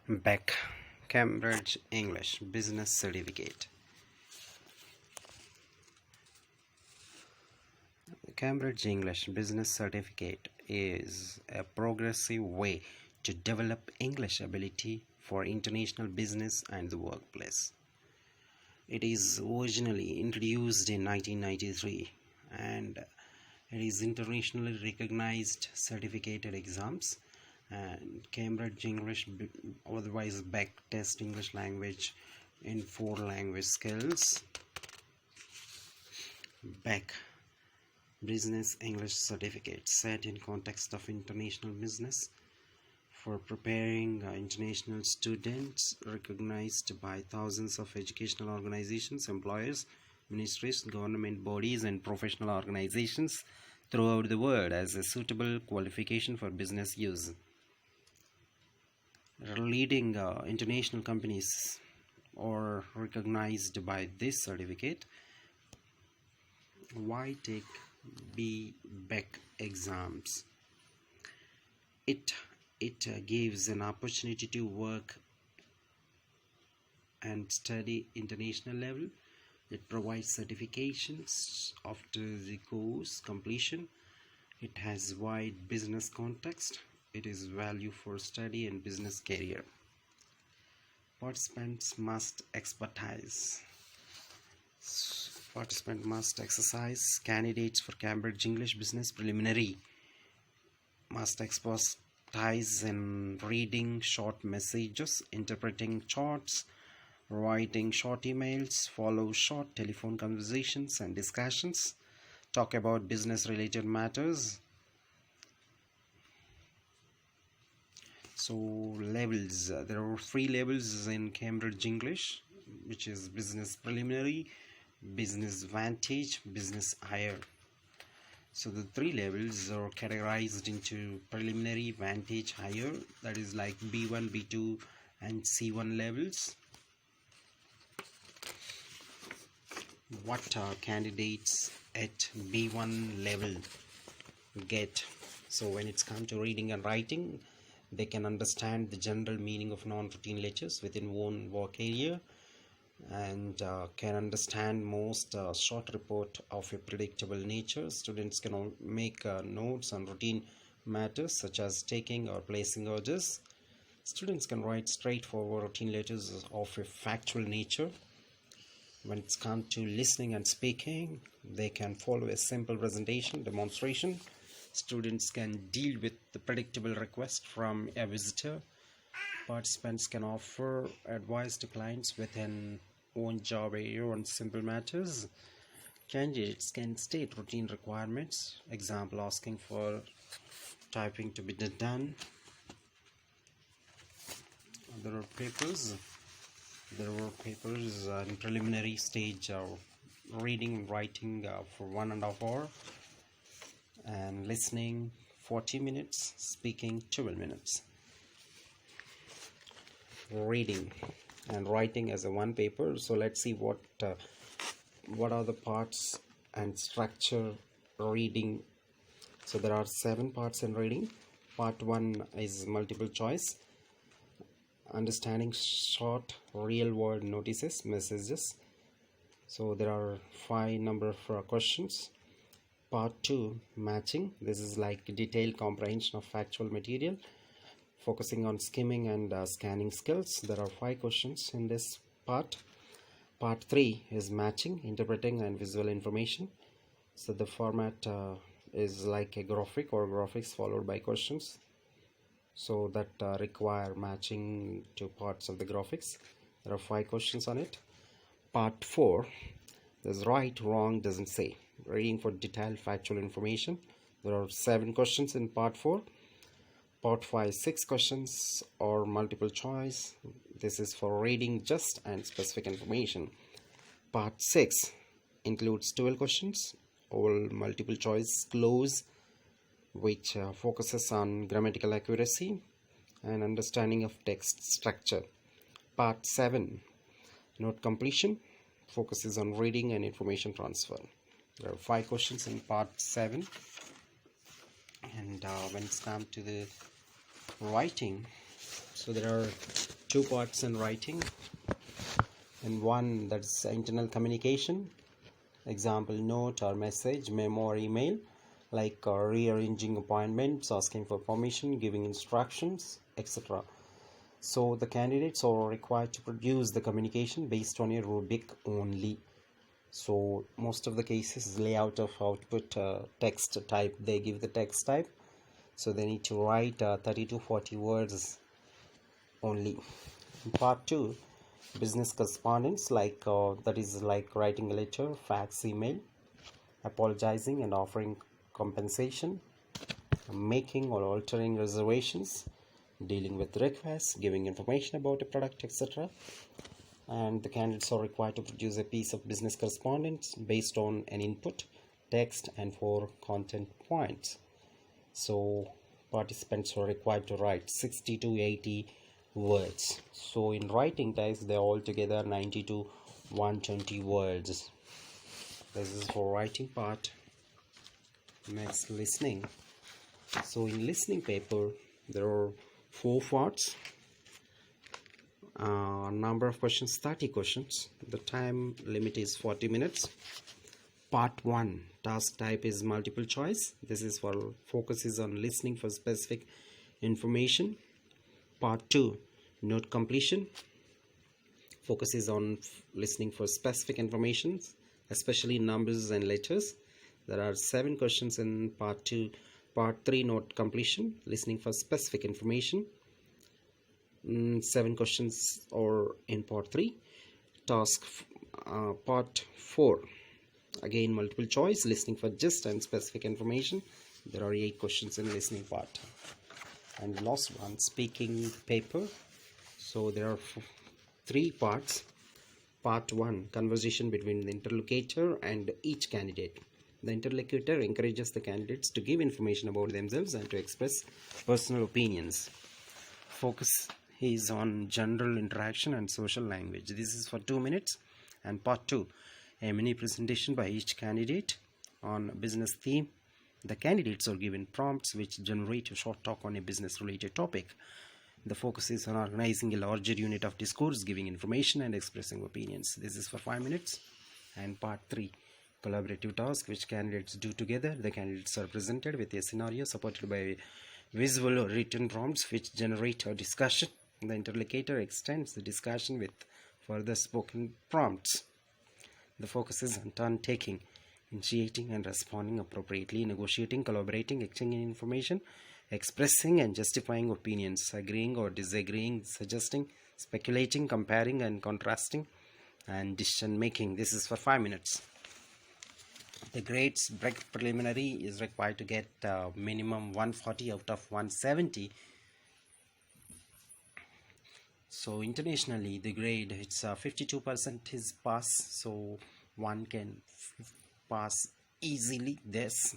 BEC Cambridge English Business Certificate. The Cambridge English Business Certificate is a progressive way to develop English ability for international business and the workplace. It is originally introduced in 1993 and it is internationally recognized certificated exams, and Cambridge English, otherwise BEC, test English language in 4 language skills. BEC Business English Certificate, set in context of international business, for preparing international students, recognized by thousands of educational organizations, employers, ministries, government bodies and professional organizations throughout the world as a suitable qualification for business use. Leading international companies are recognized by this certificate. Why take BEC exams? It gives an opportunity to work and study international level. It provides certifications after the course completion. It has wide business context. It is value for study and business career. Participants must exercise. Candidates for Cambridge English Business Preliminary must expertise in reading short messages, interpreting charts, writing short emails, follow short telephone conversations and discussions, talk about business related matters. So levels, there are 3 levels in Cambridge English, which is business preliminary, business vantage, business higher. So the 3 levels are categorized into preliminary, vantage, higher, that is like B1, B2 and C1 levels. What candidates at B1 level get? So when it's come to reading and writing, they can understand the general meaning of non-routine letters within one work area, and can understand most short report of a predictable nature. Students can make notes on routine matters such as taking or placing orders. Students can write straightforward routine letters of a factual nature. When it's come to listening and speaking, they can follow a simple presentation demonstration. Students can deal with the predictable request from a visitor. Participants can offer advice to clients within own job area on simple matters. Candidates can state routine requirements, example asking for typing to be done. There are papers in preliminary stage, reading and writing for 1.5 hours, and listening 40 minutes, speaking 12 minutes. Reading and writing as a one paper. So let's see what are the parts and structure reading. So there are 7 parts in reading. Part 1 is multiple choice, understanding short real world notices, messages. So there are 5 number of questions. Part 2, matching. This is like detailed comprehension of factual material, focusing on skimming and scanning skills. There are 5 questions in this part. Part 3 is matching, interpreting and visual information. So the format is like a graphic or graphics followed by questions, so that require matching to parts of the graphics. There are 5 questions on it. Part 4 is right, wrong, doesn't say, reading for detailed factual information. There are 7 questions in part 4. Part 5, 6 questions or multiple choice. This is for reading just and specific information. Part 6 includes 12 questions, all multiple choice clause, which focuses on grammatical accuracy and understanding of text structure. Part 7, note completion, focuses on reading and information transfer. There are 5 questions in part 7. And when it's come to the writing, so there are 2 parts in writing, and 1 that's internal communication, example note or message, memo or email, like rearranging appointments, asking for permission, giving instructions, etc. So the candidates are required to produce the communication based on a rubric only. So most of the cases, layout of output, text type, they give the text type, so they need to write 30 to 40 words only. In part 2, business correspondence, like that is like writing a letter, fax, email, apologizing and offering compensation, making or altering reservations, dealing with requests, giving information about a product, etc. And the candidates are required to produce a piece of business correspondence based on an input, text, and 4 content points. So participants are required to write 60 to 80 words. So in writing types, they are altogether 90 to 120 words. This is for writing part. Next, listening. So in listening paper, there are 4 parts. Number of questions, 30 questions. The time limit is 40 minutes. Part 1, task type is multiple choice. This is for focus is on listening for specific information. Part 2, note completion. Focus is on listening for specific information, especially numbers and letters. There are 7 questions in part 2. Part 3, note completion, listening for specific information. 7 questions are in part 3. Task part 4, again multiple choice, listening for gist and specific information. There are 8 questions in listening part. And the last one, speaking paper. So there are 3 parts. Part 1, conversation between the interlocutor and each candidate. The interlocutor encourages the candidates to give information about themselves and to express personal opinions. Focus is on general interaction and social language. This is for 2 minutes. And part 2, a mini presentation by each candidate on a business theme. The candidates are given prompts which generate a short talk on a business related topic. The focus is on organizing a larger unit of discourse, giving information and expressing opinions. This is for 5 minutes. And part 3, collaborative task which candidates do together. The candidates are presented with a scenario supported by visual or written prompts which generate a discussion. The interlocutor extends the discussion with further spoken prompts. The focus is on turn taking, initiating and responding appropriately, negotiating, collaborating, exchanging information, expressing and justifying opinions, agreeing or disagreeing, suggesting, speculating, comparing and contrasting, and decision making. This is for 5 minutes. The grades, break preliminary is required to get minimum 140 out of 170. So internationally, the grade, it's 52% is pass, so one can pass easily this.